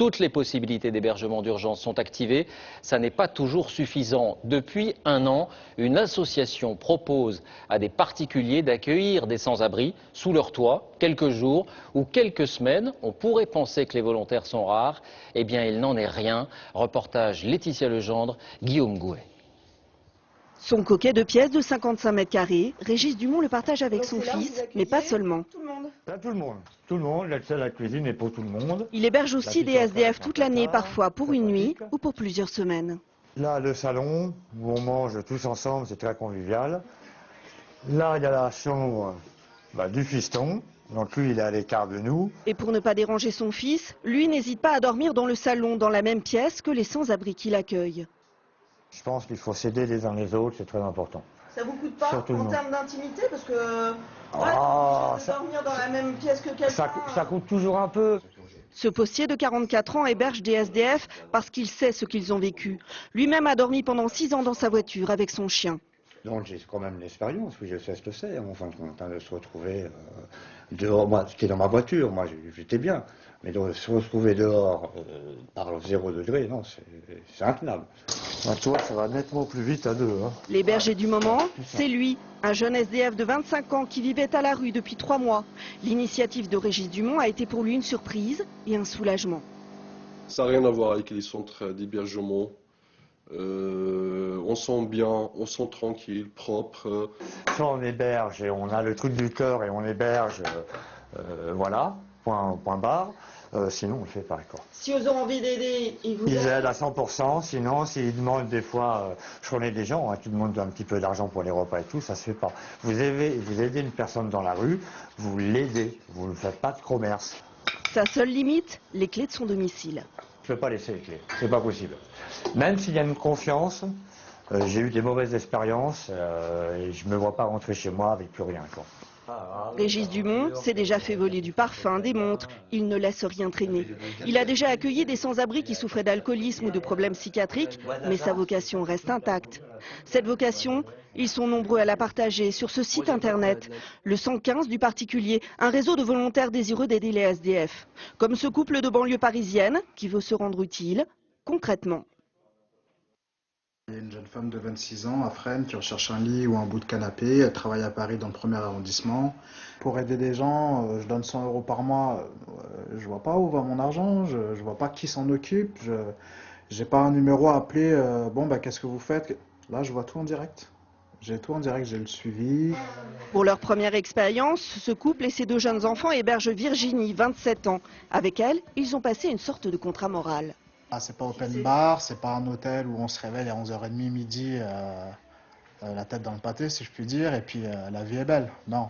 Toutes les possibilités d'hébergement d'urgence sont activées. Ça n'est pas toujours suffisant. Depuis un an, une association propose à des particuliers d'accueillir des sans-abri sous leur toit quelques jours ou quelques semaines. On pourrait penser que les volontaires sont rares. Eh bien, il n'en est rien. Reportage Laetitia Legendre, Guillaume Gouet. Son coquet de pièces de 55 mètres carrés, Régis Dumont le partage avec son fils, mais pas seulement. Tout le monde, la cuisine est pour tout le monde. Il héberge aussi des SDF toute l'année, parfois pour une nuit ou pour plusieurs semaines. Là, le salon, où on mange tous ensemble, c'est très convivial. Là, il y a la chambre du fiston, donc lui, il est à l'écart de nous. Et pour ne pas déranger son fils, lui n'hésite pas à dormir dans le salon, dans la même pièce que les sans-abri qui l'accueillent. Je pense qu'il faut s'aider les uns les autres, c'est très important. Ça vous coûte pas Surtout en nous. termes d'intimité parce que dormir dans la même pièce que quelqu'un. Ça coûte toujours un peu. Ce postier de 44 ans héberge des SDF parce qu'il sait ce qu'ils ont vécu. Lui-même a dormi pendant 6 ans dans sa voiture avec son chien. Donc j'ai quand même l'expérience, oui, je sais ce que c'est, enfin, de se retrouver dehors, moi, j'étais dans ma voiture, moi j'étais bien, mais de se retrouver dehors par 0 degré, non, c'est intenable. Toi, ça va nettement plus vite à deux. Hein. L'hébergé du moment, c'est lui, un jeune SDF de 25 ans qui vivait à la rue depuis 3 mois. L'initiative de Régis Dumont a été pour lui une surprise et un soulagement. Ça n'a rien à voir avec les centres d'hébergement. On sent bien, on sent tranquille, propre. Soit on héberge et on a le truc du cœur et on héberge, voilà, point barre. Sinon, on le fait pas. Si ils ont envie d'aider, ils aident à 100%. Sinon, s'ils demandent des fois, je connais des gens qui demandent un petit peu d'argent pour les repas et tout, ça se fait pas. Vous aidez une personne dans la rue, vous l'aidez, vous ne faites pas de commerce. Sa seule limite, les clés de son domicile. Je ne peux pas laisser les clés, c'est pas possible. Même s'il y a une confiance, j'ai eu des mauvaises expériences et je ne me vois pas rentrer chez moi avec plus rien. Régis Dumont s'est déjà fait voler du parfum, des montres. Il ne laisse rien traîner. Il a déjà accueilli des sans-abri qui souffraient d'alcoolisme ou de problèmes psychiatriques, mais sa vocation reste intacte. Cette vocation, ils sont nombreux à la partager sur ce site internet, le 115 du particulier, un réseau de volontaires désireux d'aider les SDF. Comme ce couple de banlieue parisienne qui veut se rendre utile, concrètement. Il y a une jeune femme de 26 ans à Fresnes qui recherche un lit ou un bout de canapé. Elle travaille à Paris dans le 1er arrondissement. Pour aider des gens, je donne 100 € par mois. Je vois pas où va mon argent, je vois pas qui s'en occupe. J'ai pas un numéro à appeler. Qu'est-ce que vous faites? Là, je vois tout en direct. J'ai tout en direct, j'ai le suivi. Pour leur première expérience, ce couple et ses 2 jeunes enfants hébergent Virginie, 27 ans. Avec elle, ils ont passé une sorte de contrat moral. C'est pas open bar, c'est pas un hôtel où on se réveille à 11h30 midi, la tête dans le pâté si je puis dire, et puis la vie est belle. Non,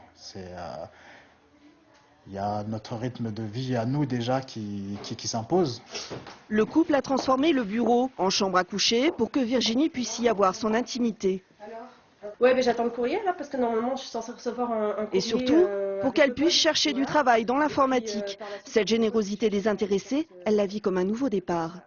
il y a notre rythme de vie à nous déjà qui s'impose. Le couple a transformé le bureau en chambre à coucher pour que Virginie puisse y avoir son intimité. Ouais, mais j'attends le courrier là parce que normalement je suis censée recevoir un courrier. Et surtout, pour qu'elle puisse chercher du travail dans l'informatique. Cette générosité désintéressée, elle la vit comme un nouveau départ.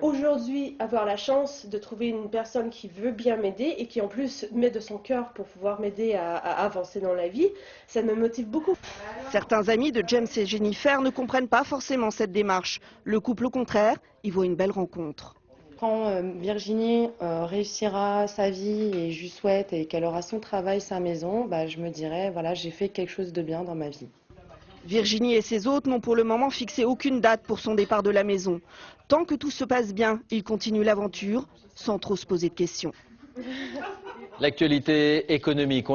Aujourd'hui, avoir la chance de trouver une personne qui veut bien m'aider et qui en plus met de son cœur pour pouvoir m'aider à avancer dans la vie, ça me motive beaucoup. Certains amis de James et Jennifer ne comprennent pas forcément cette démarche. Le couple, au contraire, y voit une belle rencontre. Quand Virginie réussira sa vie et je lui souhaite et qu'elle aura son travail, sa maison, je me dirai, voilà, j'ai fait quelque chose de bien dans ma vie. Virginie et ses hôtes n'ont pour le moment fixé aucune date pour son départ de la maison. Tant que tout se passe bien, ils continuent l'aventure sans trop se poser de questions. L'actualité économique,